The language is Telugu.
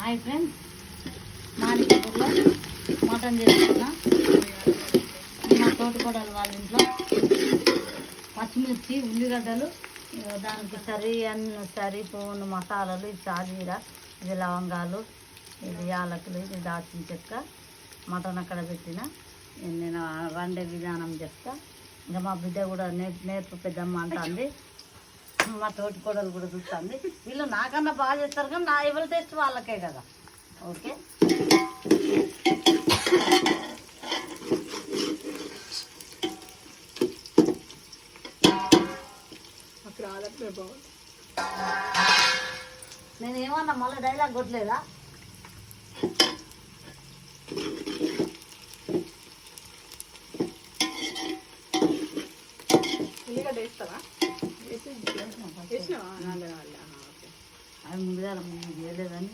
హాయ్ ఫ్రెండ్స్, మానికపూర్లో మటన్ చేసుకున్నా. మా తోటకోడలు వాళ్ళ ఇంట్లో పచ్చిమిర్చి, ఉల్లిగడ్డలు, దానికి సరిపోను మసాలాలు, ఇది సాజీర, ఇది లవంగాలు, ఇది యాలకులు, ఇది దాల్చిన చెక్క. మటన్ అక్కడ పెట్టిన నేను వండే విధానం చెప్తా. ఇంకా మా బిడ్డ కూడా నేర్పు పెద్దమ్మ అంటుంది. మా తోటికోడలు కూడా చూస్తుంది. వీళ్ళు నాకన్నా బాగా చేస్తారు కానీ నా ఎవరి టేస్ట్ వాళ్ళకే కదా. ఓకే, నేను ఏమన్నా మళ్ళీ డైలాగ్ కొట్టలేదా? అది ముందుగా చేయలేదని